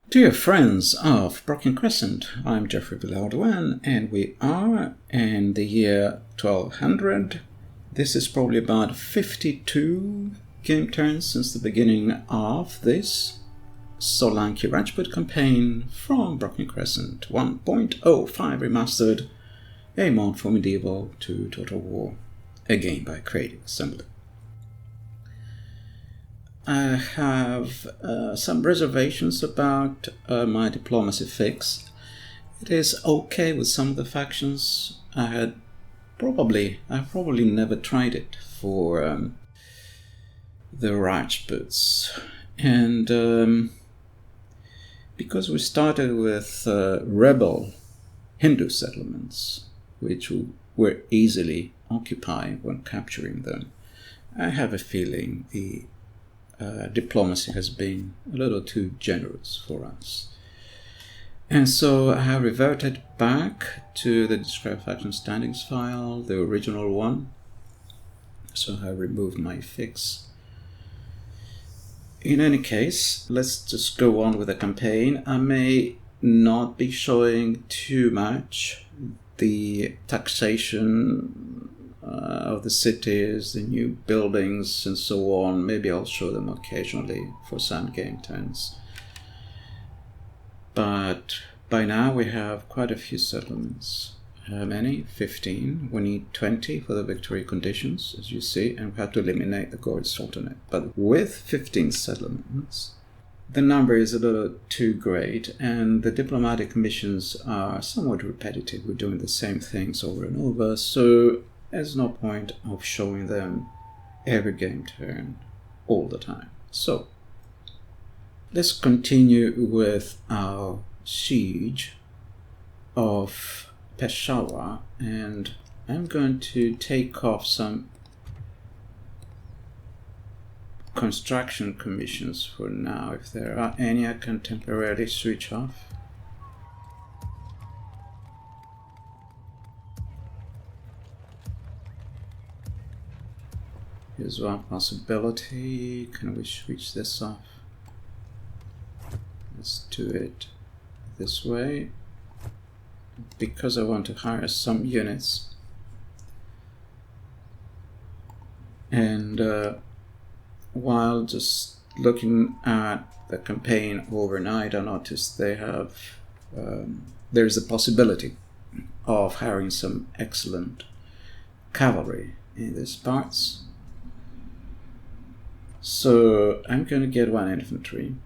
Dear friends of Broken Crescent, I'm Geoffrey and we are in the year 1200. This is probably about 52 game turns since the beginning of this Solankis Rajput campaign from Broken Crescent 1.05 Remastered, a mod for medieval to Total War, a game by Creative Assembly. I have some reservations about my diplomacy fix. It is okay with some of the factions. I probably never tried it for the Rajputs, and because we started with rebel Hindu settlements, which were easily occupied when capturing them, I have a feeling the diplomacy has been a little too generous for us. And so I have reverted back to the describe faction standings file, the original one. So I removed my fix. In any case, let's just go on with the campaign. I may not be showing too much the taxation of the cities, the new buildings and so on. Maybe I'll show them occasionally for some game turns. But by now we have quite a few settlements. How many? 15. We need 20 for the victory conditions, as you see, and we have to eliminate the Gorge Sultanate. But with 15 settlements, the number is a little too great, and the diplomatic missions are somewhat repetitive. We're doing the same things over and over, so there's no point of showing them every game turn all the time. So let's continue with our siege of Peshawar, and I'm going to take off some construction commissions for now. If there are any, I can temporarily switch off. Here's one possibility. Can we switch this off? Let's do it this way. Because I want to hire some units. And while just looking at the campaign overnight, I noticed they have there's a possibility of hiring some excellent cavalry in these parts. So I'm going to get one infantry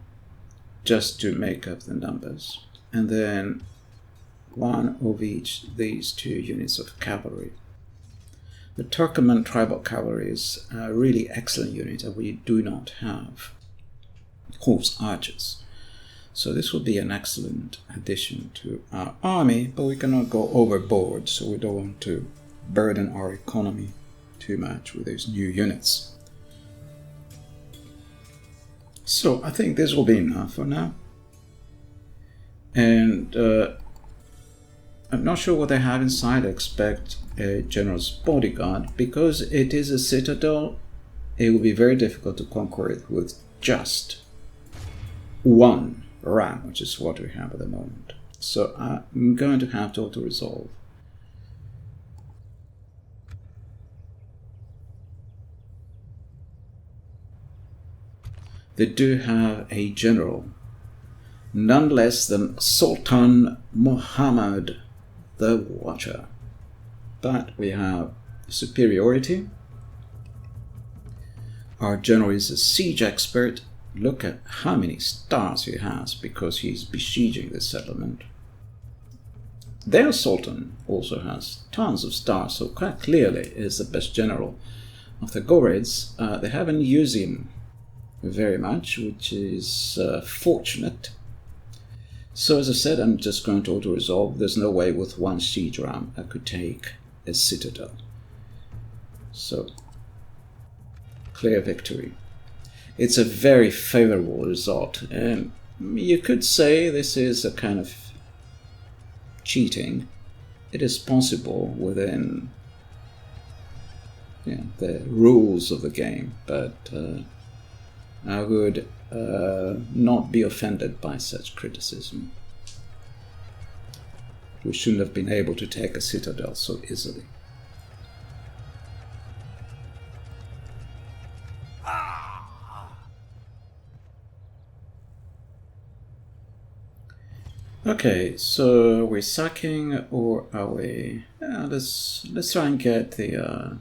just to make up the numbers, and then one of each these two units of cavalry. The Turkoman tribal cavalry is a really excellent unit, and we do not have horse archers. So this will be an excellent addition to our army, but we cannot go overboard, so we don't want to burden our economy too much with these new units. So I think this will be enough for now. And I'm not sure what they have inside. I expect a general's bodyguard. Because it is a citadel, it will be very difficult to conquer it with just one ram, which is what we have at the moment. So I'm going to have to auto-resolve. They do have a general, none less than Sultan Muhammad the Watcher. But we have superiority. Our general is a siege expert. Look at how many stars he has because he's besieging the settlement. Their Sultan also has tons of stars, so quite clearly is the best general of the Ghurids. They haven't used him very much, which is fortunate. So as I said, I'm just going to auto-resolve. There's no way with one siege ram I could take a citadel. So, clear victory. It's a very favorable result, and you could say this is a kind of cheating. It is possible within the rules of the game, but I would not be offended by such criticism. We shouldn't have been able to take a citadel so easily. Okay, so we're sacking, or are we? Let's try and get the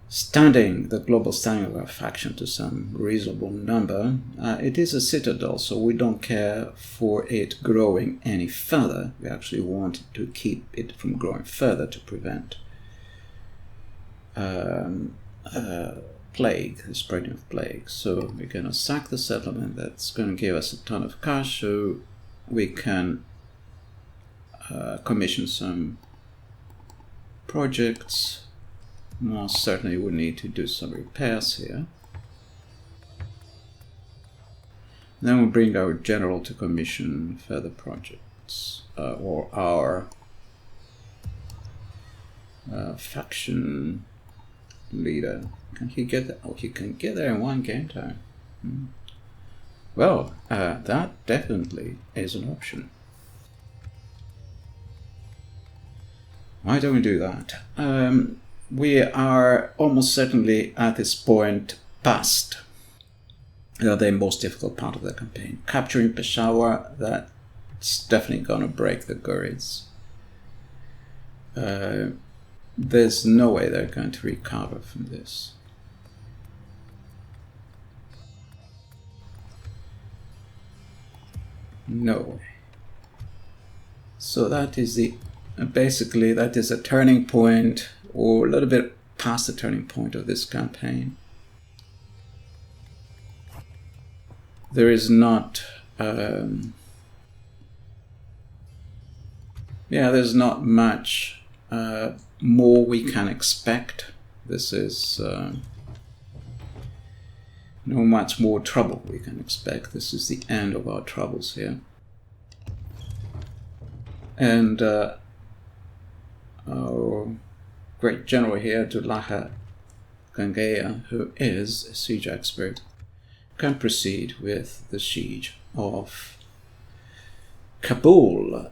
the global standing of our faction to some reasonable number. It is a citadel, so we don't care for it growing any further. We actually want to keep it from growing further to prevent plague, the spreading of plague. So we're going to sack the settlement. That's going to give us a ton of cash, so we can commission some projects. Most certainly we need to do some repairs here. Then we'll bring our general to commission further projects, or our faction leader. Can he get there? Oh, he can get there in one game time. Well, that definitely is an option. Why don't we do that? We are almost certainly at this point past the most difficult part of the campaign. Capturing Peshawar, that's definitely going to break the Gurids. There's no way they're going to recover from this. No way. So that is basically that is a turning point, or a little bit past the turning point of this campaign. There is not there's not much more we can expect. This is no much more trouble we can expect. This is the end of our troubles here. And our great general here, Dulaha Gangaya, who is a siege expert, can proceed with the siege of Kabul.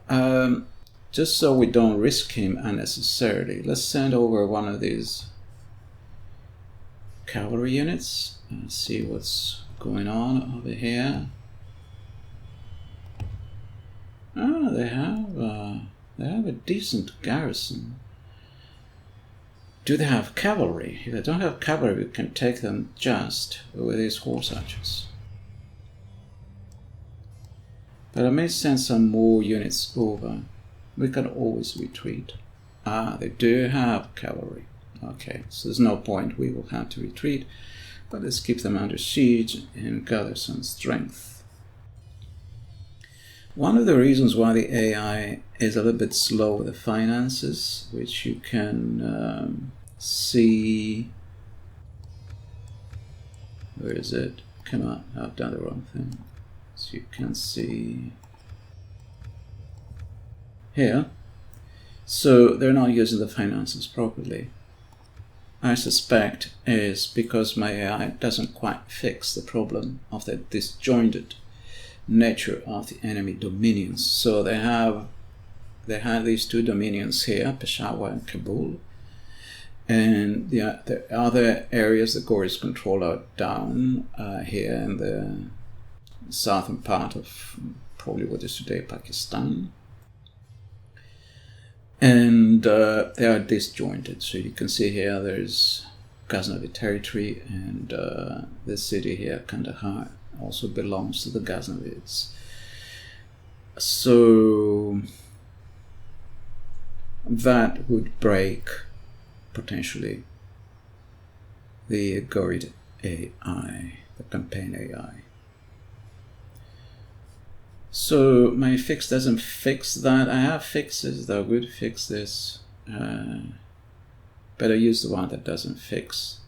Just so we don't risk him unnecessarily, let's send over one of these cavalry units and see what's going on over here. They have a decent garrison. Do they have cavalry? If they don't have cavalry, we can take them just with these horse archers. But I may send some more units over. We can always retreat. They do have cavalry. Okay, so there's no point. We will have to retreat. But let's keep them under siege and gather some strength. One of the reasons why the AI is a little bit slow with the finances, which you can see. Where is it? Come on, I've done the wrong thing. So you can see here. So they're not using the finances properly. I suspect is because my AI doesn't quite fix the problem of the disjointed nature of the enemy dominions. So they have these two dominions here, Peshawar and Kabul, and the other areas the Ghuris control are down here in the southern part of probably what is today Pakistan, and they are disjointed. So you can see here there's Ghaznavi territory, and this city here, Kandahar, also belongs to the Ghaznavids. So that would break potentially the Ghurid AI, the campaign AI. So my fix doesn't fix that. I have fixes that would fix this, but I use the one that doesn't fix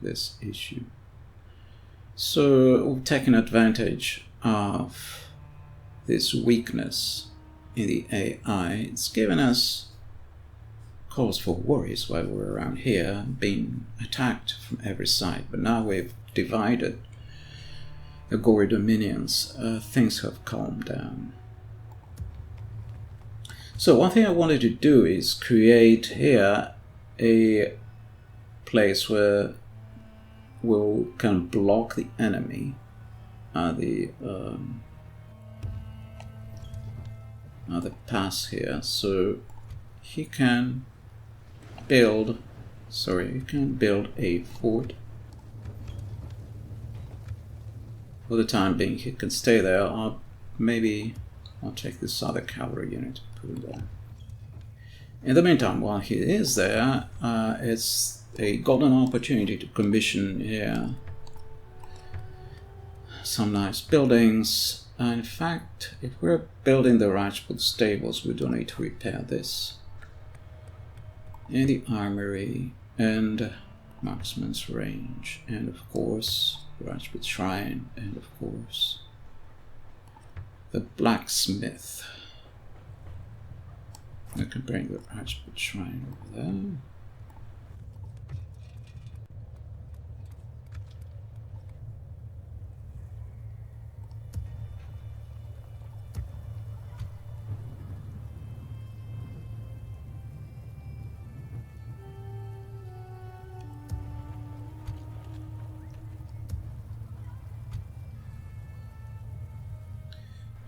this issue. So we've taken advantage of this weakness in the AI. It's given us cause for while we're around here, being attacked from every side. But now we've divided the gory dominions, things have calmed down. So one thing I wanted to do is create here a place where we'll kind of block the enemy the pass here, so he can build a fort. For the time being, he can stay there. I'll take this other cavalry unit and put him there. In the meantime, while he is there, it's a golden opportunity to commission here some nice buildings. In fact, if we're building the Rajput stables, we don't need to repair this. And the armory, and marksman's range, and of course Rajput shrine, and of course the blacksmith. I can bring the Rajput shrine over there.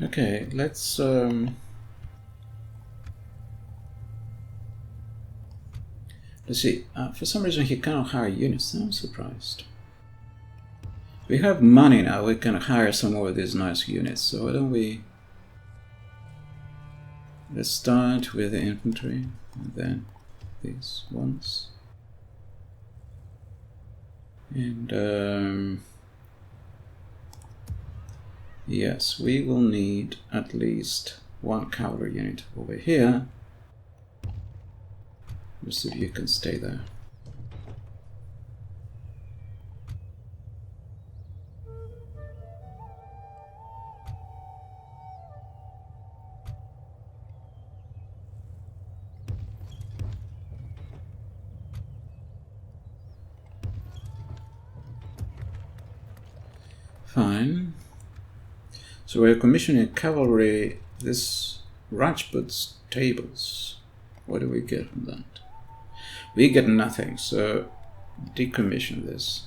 Okay, let's see. For some reason he cannot hire units. I'm surprised. We have money now. We can hire some more of these nice units. So why don't we? Let's start with the infantry, and then these ones, and yes, we will need at least one cavalry unit over here. Just if you can stay there. Fine. So we're commissioning cavalry, this Rajput stables. What do we get from that? We get nothing, so decommission this.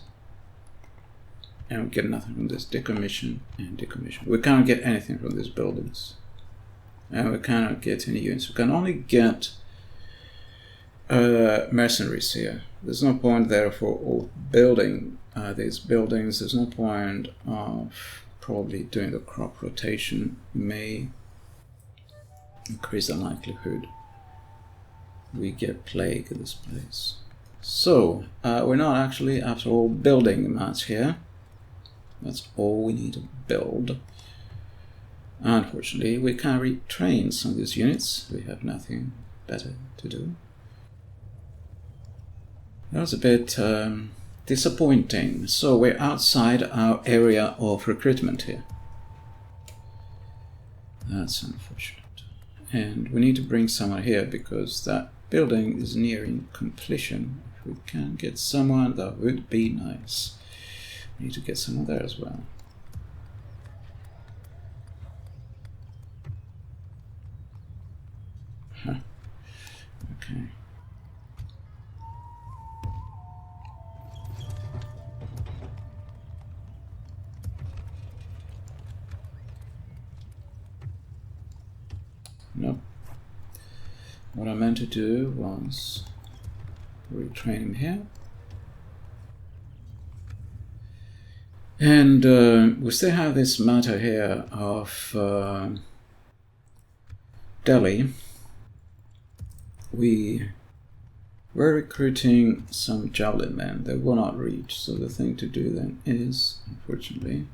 And we get nothing from this. Decommission and decommission. We can't get anything from these buildings. And we cannot get any units. We can only get mercenaries here. There's no point therefore of building these buildings. There's no point of probably doing the crop rotation. May increase the likelihood we get plague in this place. So we're not actually after all building much here. That's all we need to build. Unfortunately, we can't retrain some of these units. We have nothing better to do. That was a bit disappointing. So we're outside our area of recruitment here. That's unfortunate. And we need to bring someone here because that building is nearing completion. If we can get someone, that would be nice. We need to get someone there as well. Huh. Okay. Nope. What I meant to do was retrain him here. And we still have this matter here of Delhi. We were recruiting some javelin men. They will not reach. So the thing to do then is, unfortunately,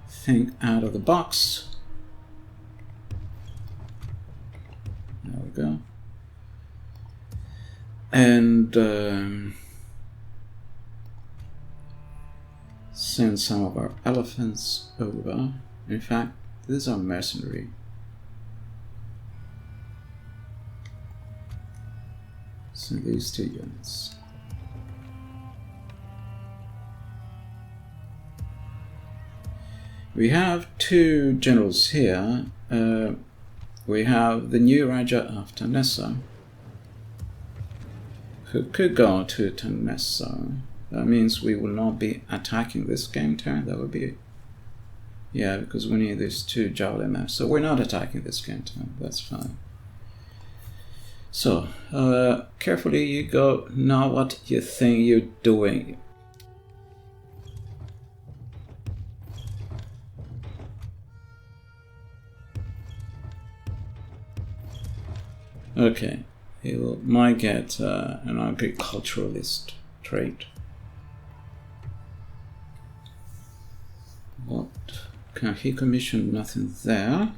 think out of the box. There we go. And send some of our elephants over. In fact, these are mercenary. So these 2 units. We have two generals here. We have the new Raja of Tanessa, who could go to Tanessa. That means we will not be attacking this game turn. That would be... Yeah, because we need these two javelin maps. So we're not attacking this game turn. That's fine. So, carefully you go. Now what you think you're doing. Okay, he might get an agriculturalist trait. What can he commission? Nothing there.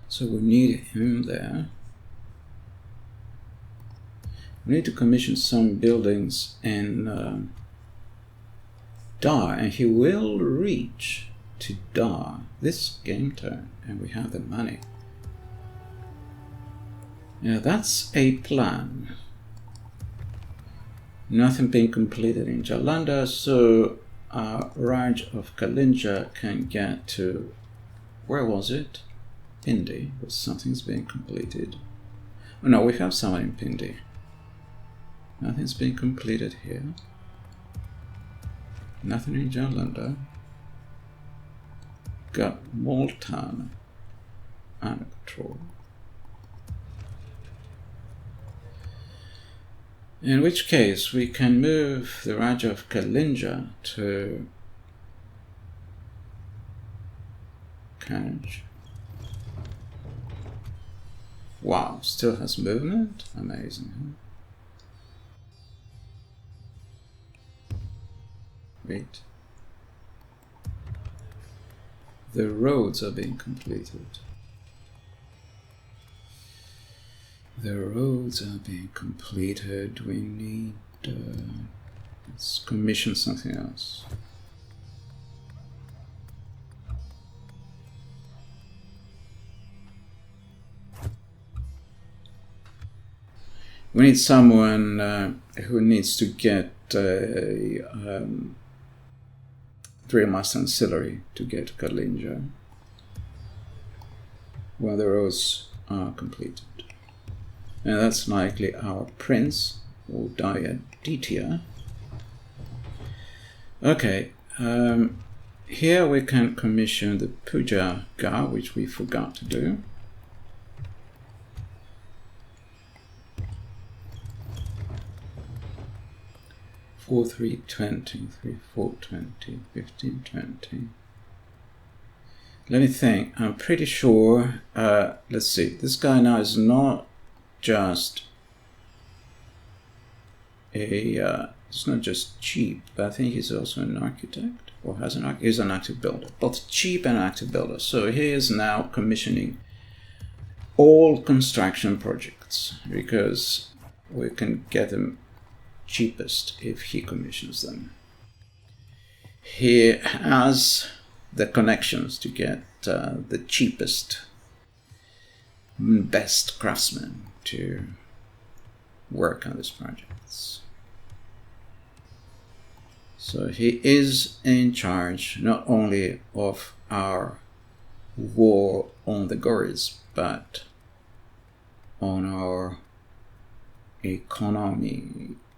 So we need him there. We need to commission some buildings in Dar, and he will reach to Dar this game turn, and we have the money. Yeah, that's a plan. Nothing being completed in Jalandhar, so Raj of Kalinga can get to, where was it? Pindi, but something's being completed. Oh no, we have someone in Pindi. Nothing's being completed here. Nothing in Jalandhar. Got Multan under control. In which case we can move the Raja of Kalinga to Kanj. Wow, still has movement? Amazing, huh? Wait. The roads are being completed. The roads are being completed. We need... let's commission something else. We need someone who needs to get Drillmaster Ancillary to get to Kalinga when the roads are completed. And that's likely our prince, or Diaditya. Okay, here we can commission the Puja Gar, which we forgot to do. Four, 320, 3, 420, 1520. Let me think. I'm pretty sure. Let's see. This guy now is not just a. It's not just cheap, but I think he's also an architect, or has an he's an active builder. Both cheap and active builder. So he is now commissioning all construction projects because we can get them cheapest if he commissions them. He has the connections to get the cheapest, best craftsmen to work on these projects. So he is in charge not only of our war on the Goris, but on our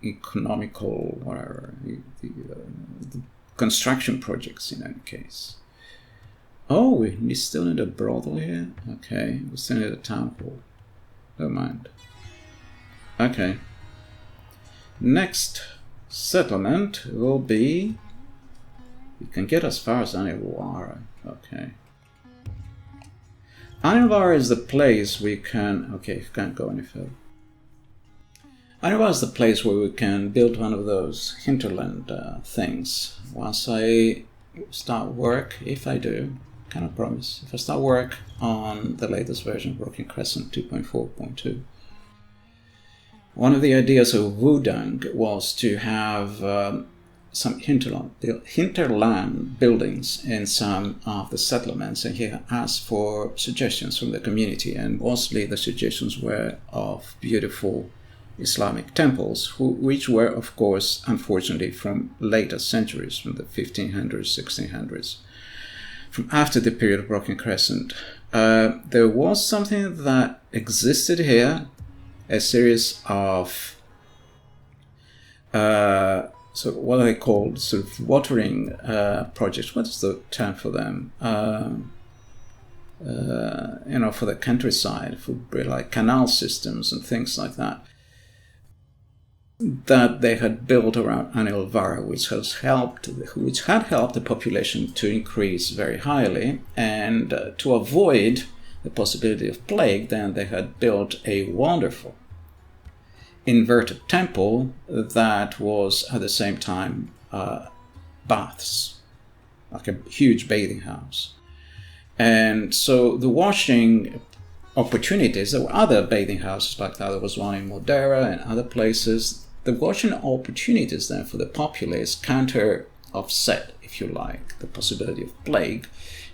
economical, whatever, the construction projects in any case. Oh, we still need a brothel here? Okay, we still need a town hall. Never mind. Okay. Next settlement will be... We can get as far as Anhilvara. Okay. Anhilvara is the place we can... Okay, can't go any further. Anhilvara is the place where we can build one of those hinterland things. Once I start work, if I do, cannot promise, if I start work on the latest version of Broken Crescent 2.4.2, one of the ideas of Wudang was to have some hinterland buildings in some of the settlements, and he asked for suggestions from the community, and mostly the suggestions were of beautiful Islamic temples, which were, of course, unfortunately, from later centuries, from the 1500s, 1600s, from after the period of Broken Crescent. There was something that existed here, a series of so what are they called? Sort of watering projects. What is the term for them? For the countryside, for like canal systems and things like that, that they had built around Anhilvara, which had helped the population to increase very highly, and to avoid the possibility of plague, then they had built a wonderful inverted temple that was at the same time baths, like a huge bathing house. And so the washing opportunities, there were other bathing houses like that. There was one in Modera and other places. The washing opportunities then for the populace counter offset, if you like, the possibility of plague,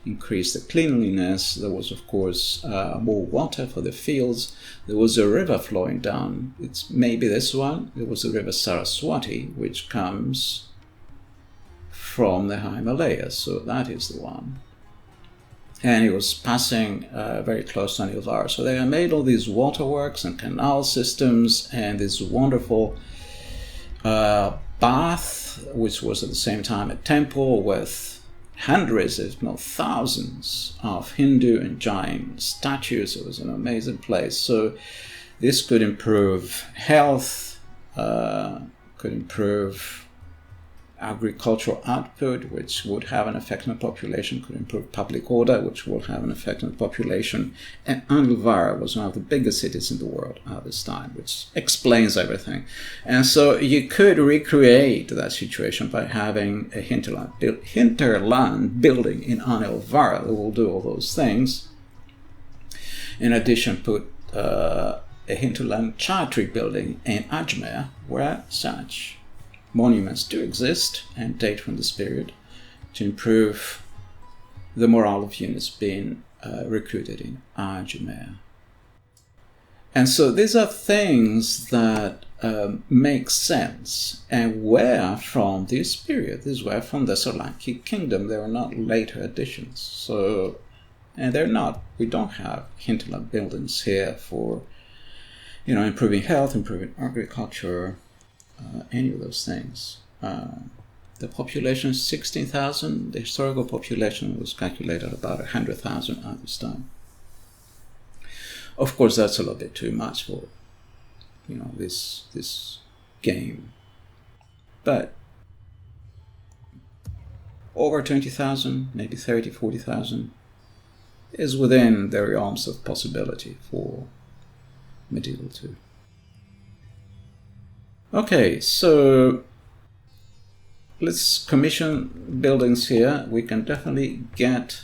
increased the cleanliness. There was, of course, more water for the fields. There was a river flowing down. It's maybe this one. There was the river Saraswati, which comes from the high Himalayas. So that is the one. And it was passing very close to Anhilvara. So they had made all these waterworks and canal systems and this wonderful bath, which was at the same time a temple with hundreds, if not thousands, of Hindu and Jain statues. It was an amazing place. So this could improve health, could improve agricultural output, which would have an effect on the population, could improve public order, which will have an effect on the population. And Anhilvara was one of the biggest cities in the world at this time, which explains everything. And so you could recreate that situation by having a hinterland building in Anhilvara that will do all those things. In addition, put a hinterland Chatri building in Ajmer, where such monuments do exist and date from this period, to improve the morale of units being recruited in Ajmer. And so these are things that make sense and were from this period. These were from the Solanki kingdom. They were not later additions. So, and they're not, we don't have hinterland buildings here for, improving health, improving agriculture, any of those things. The population is 16,000. The historical population was calculated at about 100,000 at this time. Of course, that's a little bit too much for, this game. But over 20,000, maybe 30, 40,000 is within the realms of possibility for medieval 2. Okay, so let's commission buildings here. We can definitely get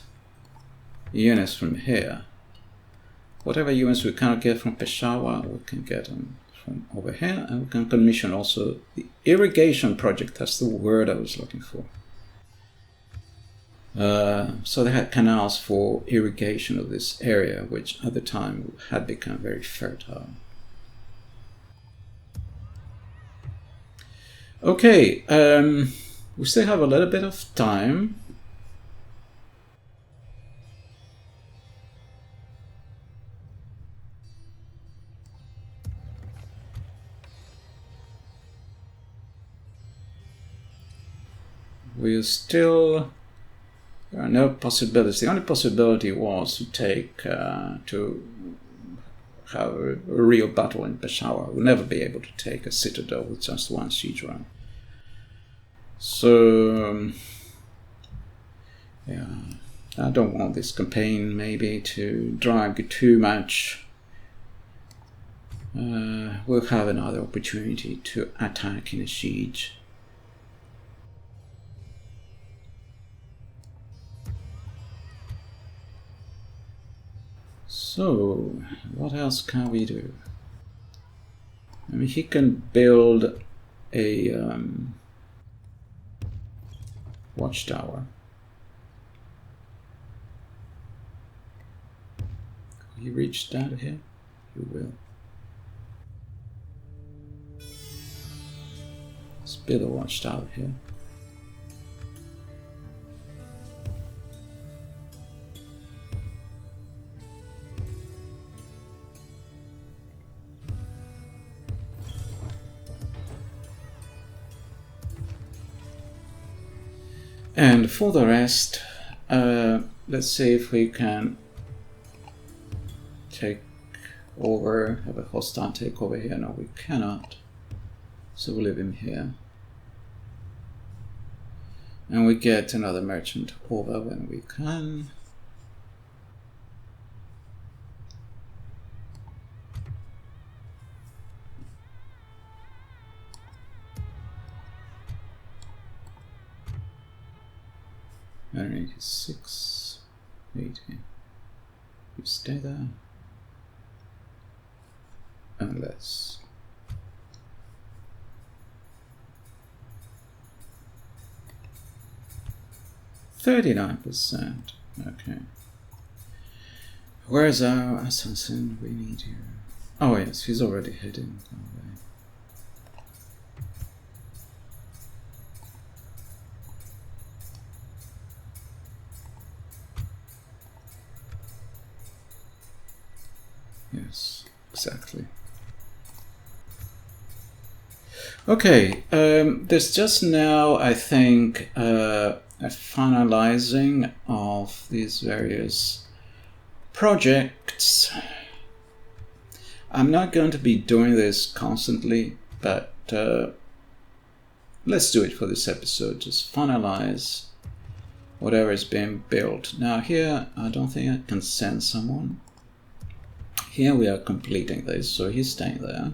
units from here. Whatever units we cannot get from Peshawar, we can get them from over here. And we can commission also the irrigation project. That's the word I was looking for. So they had canals for irrigation of this area, which at the time had become very fertile. Okay, we still have a little bit of time. There are no possibilities. The only possibility was to to have a real battle in Peshawar. We'll never be able to take a citadel with just one siege run. So, yeah, I don't want this campaign maybe to drag too much. We'll have another opportunity to attack in a siege. So, what else can we do? I mean, he can build a watchtower. Will you reach down to here? You will. build a watchtower here. And for the rest, let's see if we can take over, have a hostile takeover here. No, we cannot. So we'll leave him here. And we get another merchant over when we can. And 86, 80. You stay there. Unless 39%. Okay. Where's our assassin we need here? Oh yes, he's already heading that way. Yes, exactly. Okay, there's just now, I think, a finalizing of these various projects. I'm not going to be doing this constantly, but let's do it for this episode. Just finalize whatever is being built. Now here, I don't think I can send someone. Here we are completing this, so he's staying there.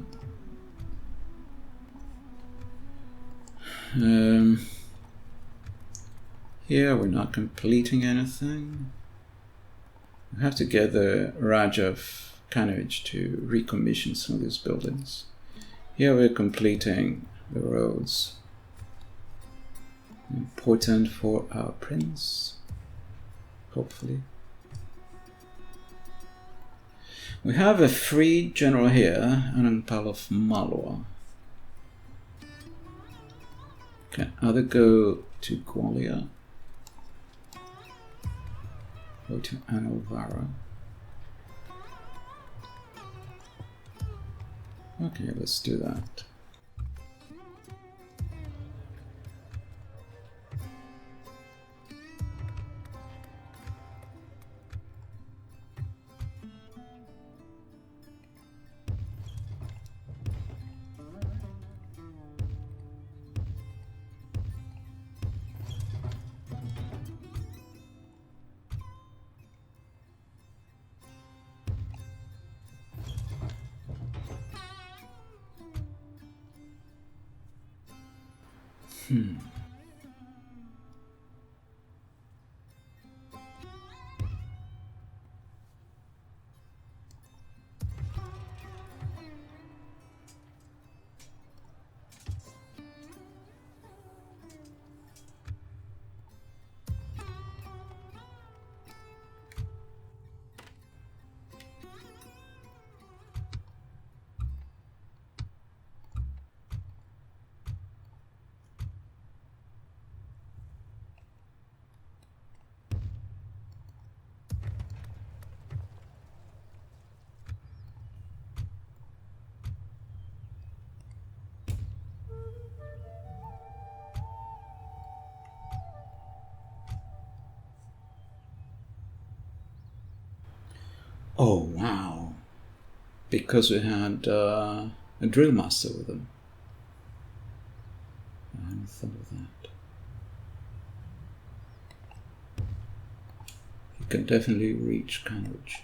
Here we're not completing anything. We have to get the Raja of Kanovich to recommission some of these buildings. Here we're completing the roads. Important for our prince, hopefully. We have a free general here, Anhilvara of Malwa. Can either go to Gwalior or to Anhilvara. Okay, let's do that. Oh wow, because we had a drill master with them. I hadn't thought of that. He can definitely reach Kanovich.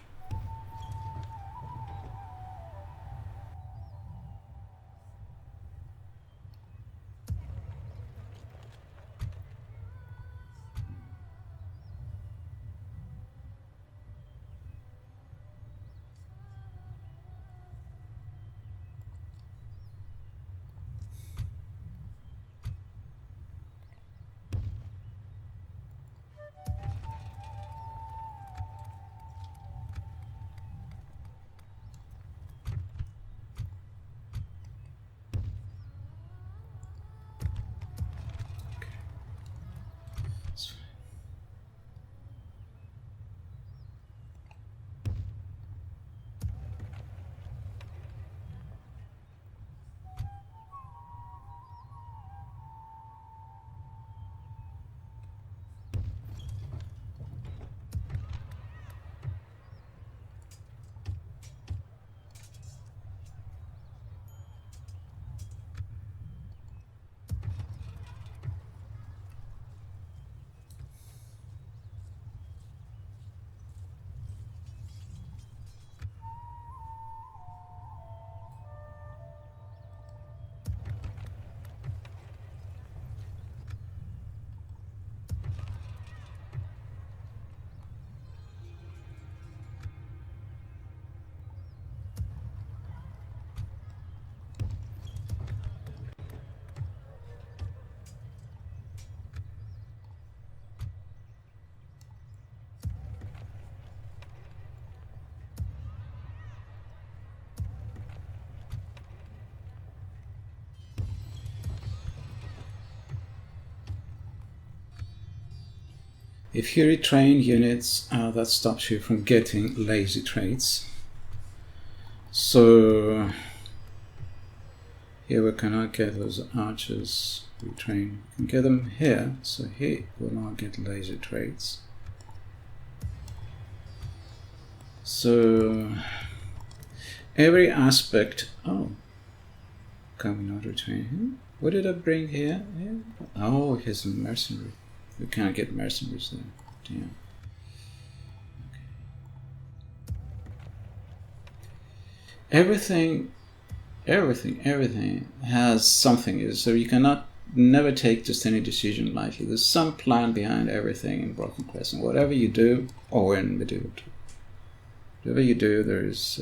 If you retrain units, that stops you from getting lazy traits. So here we cannot get those archers retrained. We can get them here, so here we'll not get lazy traits. So every aspect. Oh, can we not retrain him? What did I bring here? Oh, he's a mercenary. We can't get mercenaries there. Damn. Okay. Everything has something. So you cannot never take just any decision lightly. There's some plan behind everything in Broken Crescent. Whatever you do, or in Medieval, whatever you do, there is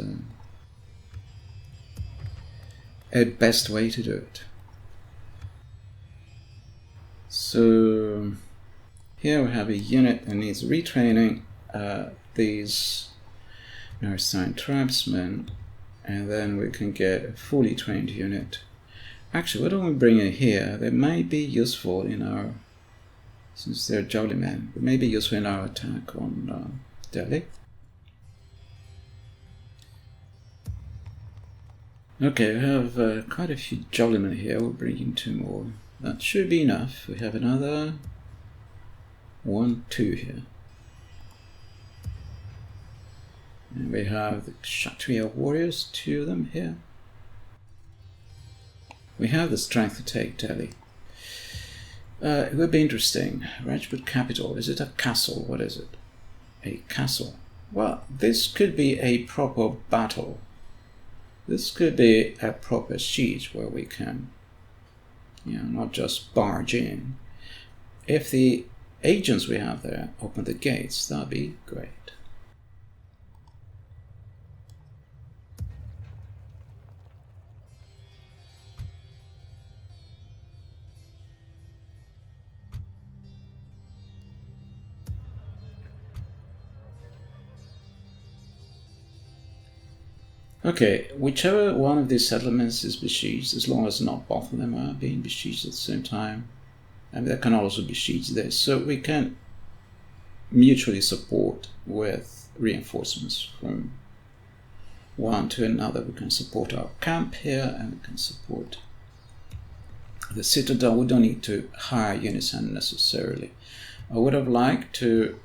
a best way to do it. So here we have a unit that needs retraining. These are assigned tribesmen, and then we can get a fully trained unit. Actually, why don't we bring it here? They might be useful in our, since they're jolly men, they may be useful in our attack on Delhi. Okay, we have quite a few jolly men here. We'll bring in 2 more. That should be enough. We have another 1, 2 here. And we have the Kshatriya warriors, 2 of them here. We have the strength to take Delhi. It would be interesting. Rajput capital. Is it a castle? What is it? A castle. Well, this could be a proper battle. This could be a proper siege where we can, not just barge in. If the agents we have there open the gates, that'd be great. Okay, whichever one of these settlements is besieged, as long as not both of them are being besieged at the same time, and they can also besiege this, so we can mutually support with reinforcements from one to another. We can support our camp here, and we can support the citadel. We don't need to hire units unnecessarily. I would have liked to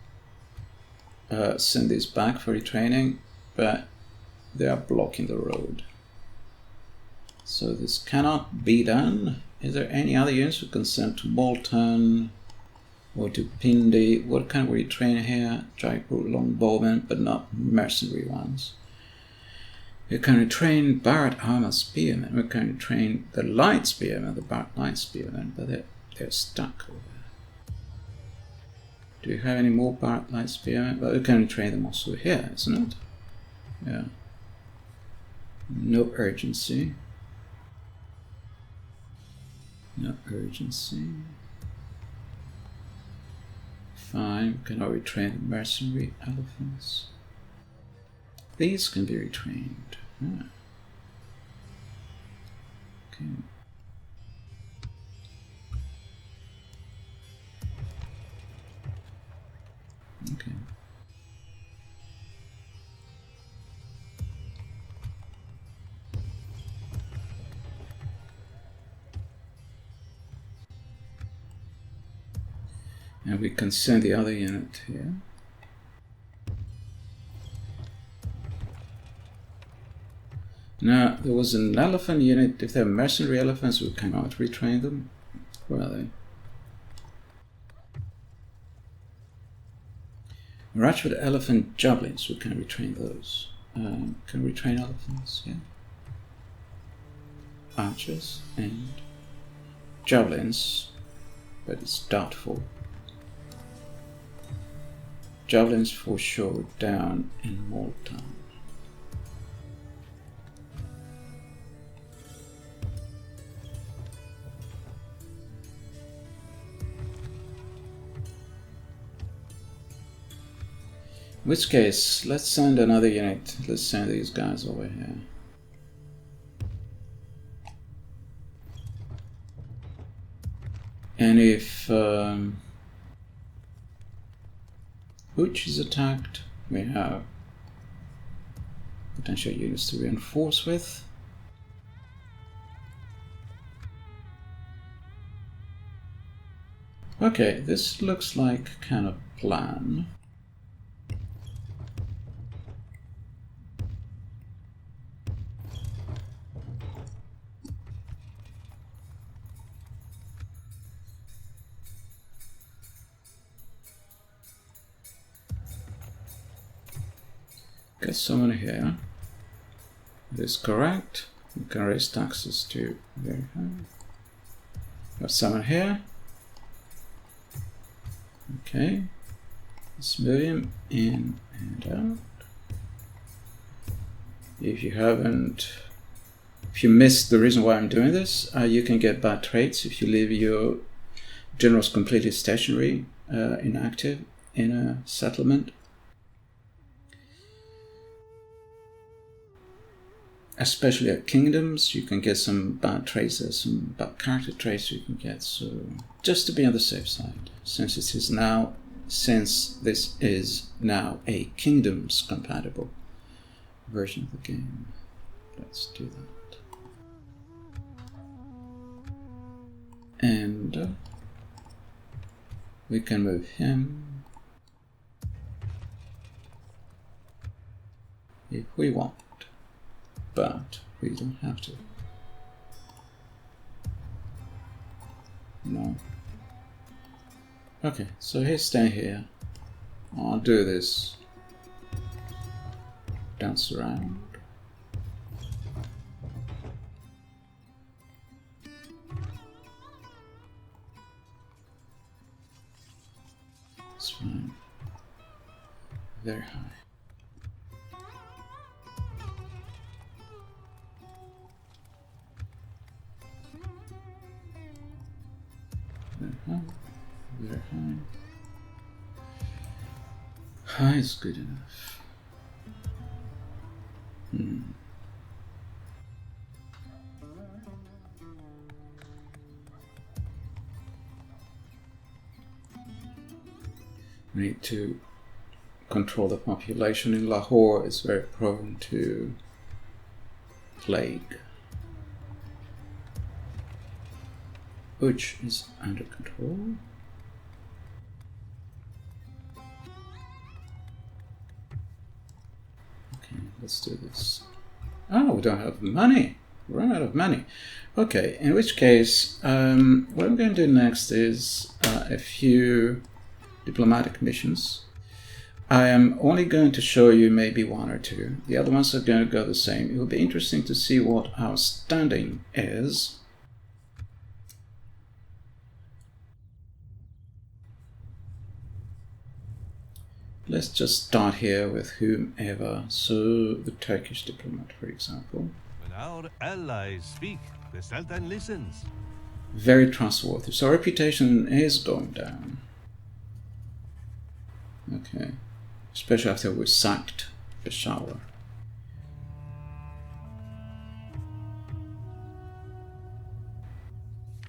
send these back for retraining, but they are blocking the road. So this cannot be done. Is there any other units we can send to Bolton or to Pindi? What can we retrain here? Jaipur longbowmen, but not mercenary ones. We can retrain Bharat armor spearmen. We can retrain the light spearmen, the Bharat light spearmen, but they're stuck over there. Do you have any more Bharat light spearmen? But we can retrain them also here, isn't it? Yeah. No urgency. No urgency. Fine, we can already train the mercenary elephants. These can be retrained. Yeah. Okay. Okay. And we can send the other unit here. Now, there was an elephant unit. If they're mercenary elephants, we cannot retrain them. Where are they? Rajput elephant javelins, we can retrain those. Can we retrain elephants? Yeah. Archers and javelins, but it's doubtful. Javelins for sure down in Malta. In which case, let's send another unit. Let's send these guys over here. And if Which is attacked. We have potential units to reinforce with. Okay, this looks like kind of plan. Get someone here. It is correct. We can raise taxes to very high. Got someone here. Okay. Let's move him in and out. If you missed the reason why I'm doing this, you can get bad traits if you leave your generals completely stationary, inactive in a settlement. Especially at kingdoms, you can get some bad traits. There's some bad character traits you can get. So just to be on the safe side, since this is now a kingdoms compatible version of the game, let's do that. And we can move him if we want. But we don't have to. No. Okay, so he's staying here. I'll do this. Dance around. It's fine. Very high. Very high. High is good enough. We need to control the population in Lahore. It's very prone to plague, which is under control. Okay, let's do this. Oh, we don't have money. We run out of money. Okay, in which case, what I'm going to do next is a few diplomatic missions. I am only going to show you maybe one or two. The other ones are going to go the same. It will be interesting to see what our standing is. Let's just start here with whomever. So the Turkish diplomat, for example. When our allies speak, the Sultan listens. Very trustworthy. So our reputation is going down. Okay. Especially after we sacked Peshawar.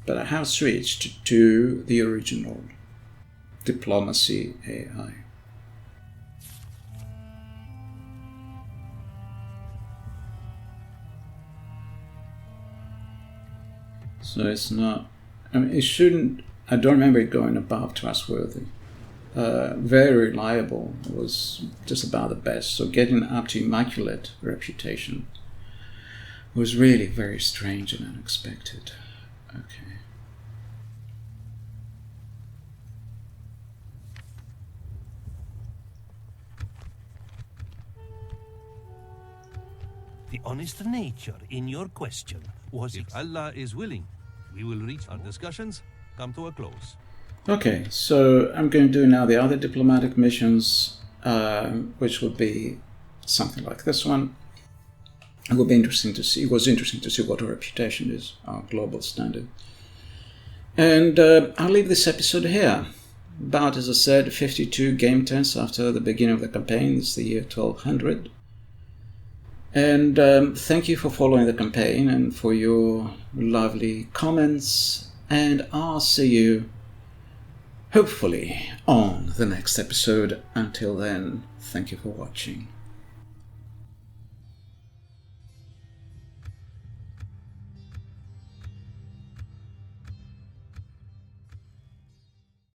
But I have switched to the original diplomacy AI. So it's not, I mean, it shouldn't, I don't remember it going above trustworthy. Very reliable, was just about the best. So getting up to immaculate reputation was really very strange and unexpected. Okay. The honest nature in your question was if Allah is willing, we will reach our discussions, come to a close. Okay, so I'm going to do now the other diplomatic missions, which would be something like this one. It would be interesting to see. It was interesting to see what our reputation is, our global standard. And I'll leave this episode here. About, as I said, 52 game turns after the beginning of the campaign. It's the year 1200. And thank you for following the campaign and for your lovely comments. And I'll see you hopefully on the next episode. Until then, thank you for watching.